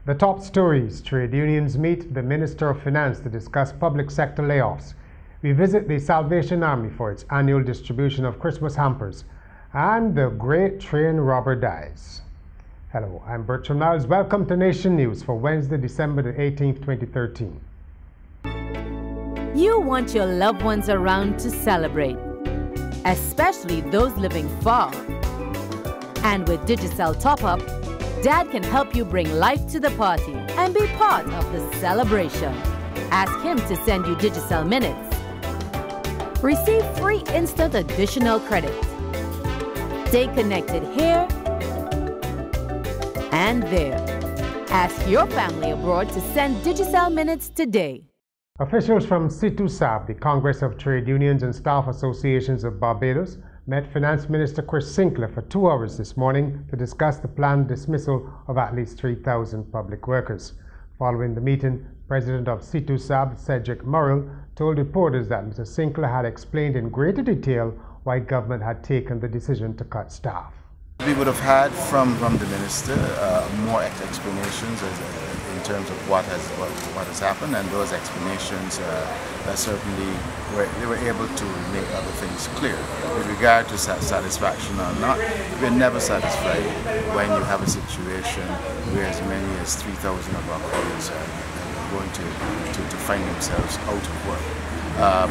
The top stories: trade unions meet the Minister of Finance to discuss public sector layoffs. We visit the Salvation Army for its annual distribution of Christmas hampers. And the great train robber dies. Hello, I'm Bertram Niles. Welcome to Nation News for Wednesday, December the 18th, 2013. You want your loved ones around to celebrate, especially those living far. And with Digicel Top-Up, Dad can help you bring life to the party and be part of the celebration. Ask him to send you Digicel Minutes. Receive free instant additional credit. Stay connected here and there. Ask your family abroad to send Digicel Minutes today. Officials from CITUSAB, the Congress of Trade Unions and Staff Associations of Barbados, met Finance Minister Chris Sinclair for 2 hours this morning to discuss the planned dismissal of at least 3,000 public workers. Following the meeting, President of CITUSAB, Cedric Murrell, told reporters that Mr. Sinclair had explained in greater detail why government had taken the decision to cut staff. We would have had from the minister more explanations in terms of what has happened, and those explanations certainly they were able to make other things clear. With regard to satisfaction or not, we're never satisfied when you have a situation where as many as 3,000 of our colleagues are going to find themselves out of work.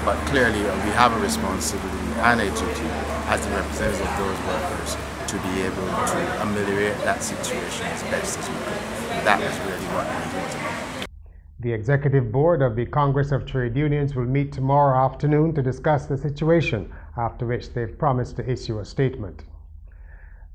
But clearly we have a responsibility and a duty as the representatives of those workers to be able to ameliorate that situation as best as we could. That is really what it was about. The Executive Board of the Congress of Trade Unions will meet tomorrow afternoon to discuss the situation, after which they've promised to issue a statement.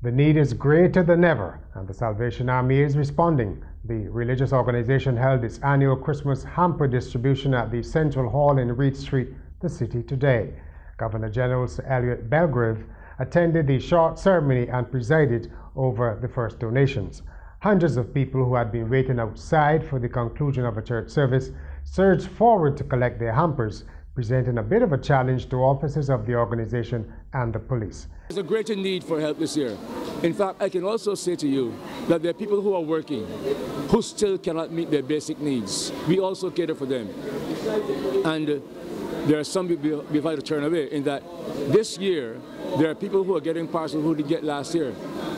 The need is greater than ever, and the Salvation Army is responding. The religious organization held its annual Christmas hamper distribution at the Central Hall in Reed Street, the city, today. Governor General Sir Elliot Belgrave attended the short ceremony and presided over the first donations. Hundreds of people who had been waiting outside for the conclusion of a church service surged forward to collect their hampers, presenting a bit of a challenge to officers of the organization and the police. There's a greater need for help this year. In fact, I can also say to you that there are people who are working who still cannot meet their basic needs. We also cater for them. And there are some people we've had to turn away in that this year there are people who are getting parcels who didn't get last year.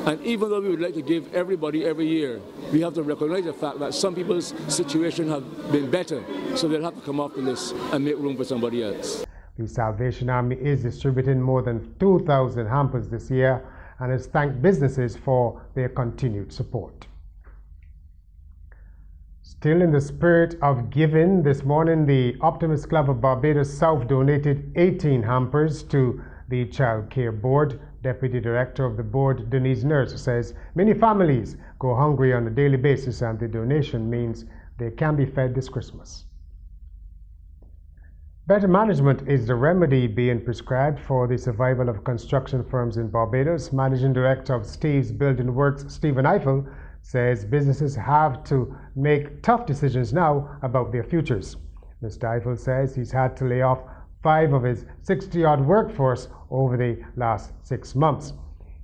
And even though we would like to give everybody every year, we have to recognize the fact that some people's situation have been better, so they'll have to come off the list and make room for somebody else. The Salvation Army is distributing more than 2,000 hampers this year and has thanked businesses for their continued support. Still in the spirit of giving, this morning the Optimist Club of Barbados South donated 18 hampers to the Child Care Board. Deputy Director of the board, Denise Nurse, says many families go hungry on a daily basis and the donation means they can be fed this Christmas. Better management is the remedy being prescribed for the survival of construction firms in Barbados. Managing Director of Steve's Building Works, Stephen Eiffel, says businesses have to make tough decisions now about their futures. Mr. Eiffel says he's had to lay off 5 of his 60-odd workforce over the last 6 months.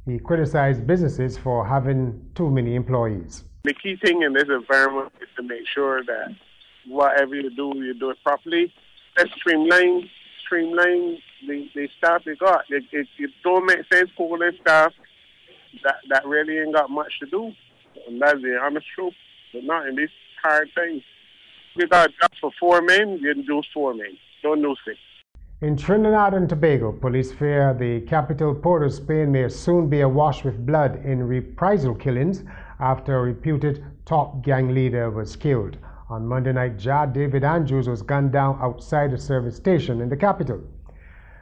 He criticized businesses for having too many employees. The key thing in this environment is to make sure that whatever you do it properly. Let's streamline the staff you got. It don't make sense calling staff that really ain't got much to do. And that's the honest truth. But not in these hard times. We got a job for 4 men, you can do 4 men. Don't do 6. In Trinidad and Tobago, police fear the capital Port of Spain may soon be awash with blood in reprisal killings after a reputed top gang leader was killed. On Monday night, Jad David Andrews was gunned down outside a service station in the capital.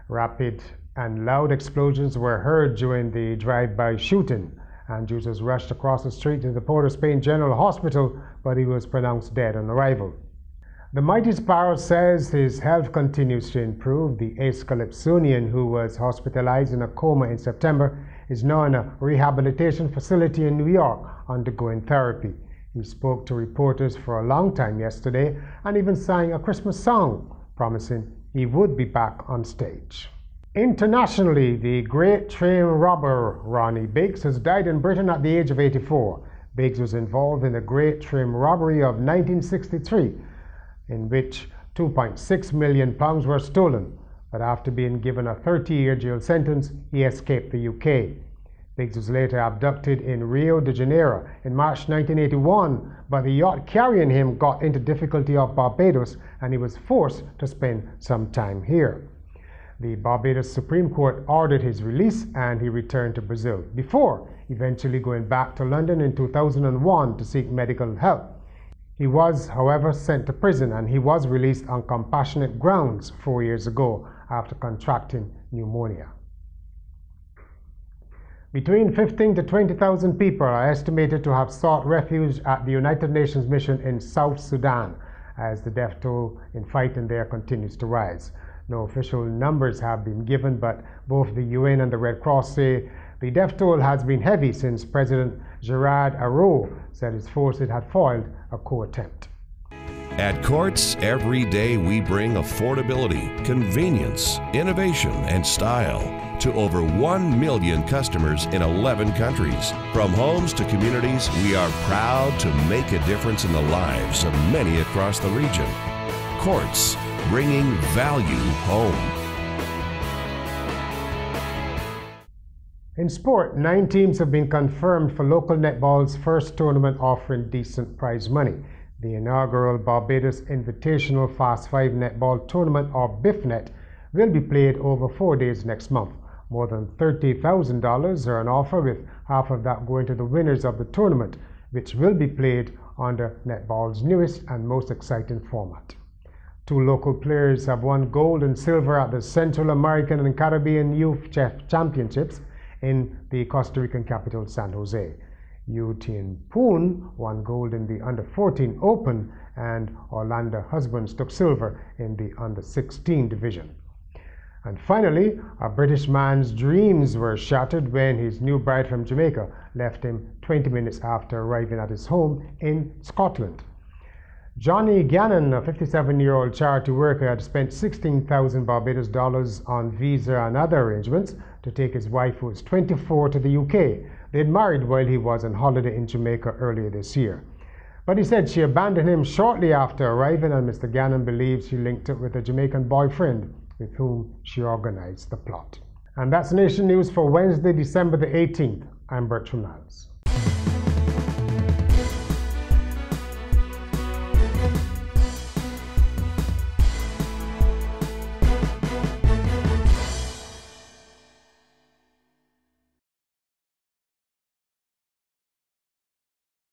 Rapid and loud explosions were heard during the drive-by shooting. Andrews was rushed across the street to the Port of Spain General Hospital, but he was pronounced dead on arrival. The Mighty Sparrow says his health continues to improve. The ace Calypsonian, who was hospitalized in a coma in September, is now in a rehabilitation facility in New York undergoing therapy. He spoke to reporters for a long time yesterday and even sang a Christmas song, promising he would be back on stage. Internationally, the great train robber Ronnie Biggs has died in Britain at the age of 84. Biggs was involved in the Great Trim robbery of 1963, in which £2.6 million were stolen, but after being given a 30-year jail sentence, he escaped the UK. Biggs was later abducted in Rio de Janeiro in March 1981, but the yacht carrying him got into difficulty off Barbados and he was forced to spend some time here. The Barbados Supreme Court ordered his release and he returned to Brazil, before eventually going back to London in 2001 to seek medical help. He was, however, sent to prison and he was released on compassionate grounds 4 years ago after contracting pneumonia. Between 15,000 to 20,000 people are estimated to have sought refuge at the United Nations mission in South Sudan as the death toll in fighting there continues to rise. No official numbers have been given, but both the UN and the Red Cross say the death toll has been heavy since President Gerard Arrow said his forces had foiled a coup attempt. At Courts, every day we bring affordability, convenience, innovation, and style to over 1 million customers in 11 countries. From homes to communities, we are proud to make a difference in the lives of many across the region. Courts, bringing value home. In sport, 9 teams have been confirmed for local netball's first tournament offering decent prize money. The inaugural Barbados Invitational Fast 5 Netball Tournament, or BIFNet, will be played over 4 days next month. More than $30,000 are on offer, with half of that going to the winners of the tournament, which will be played under netball's newest and most exciting format. 2 local players have won gold and silver at the Central American and Caribbean Youth Championships in the Costa Rican capital, San Jose. Yu Tien Poon won gold in the Under-14 Open, and Orlando Husbands took silver in the Under-16 division. And finally, a British man's dreams were shattered when his new bride from Jamaica left him 20 minutes after arriving at his home in Scotland. Johnny Gannon, a 57-year-old charity worker, had spent 16,000 Barbados dollars on visa and other arrangements to take his wife, who was 24, to the UK. They had married while he was on holiday in Jamaica earlier this year. But he said she abandoned him shortly after arriving, and Mr. Gannon believes she linked up with a Jamaican boyfriend with whom she organized the plot. And that's Nation News for Wednesday, December the 18th. I'm Bertram Niles.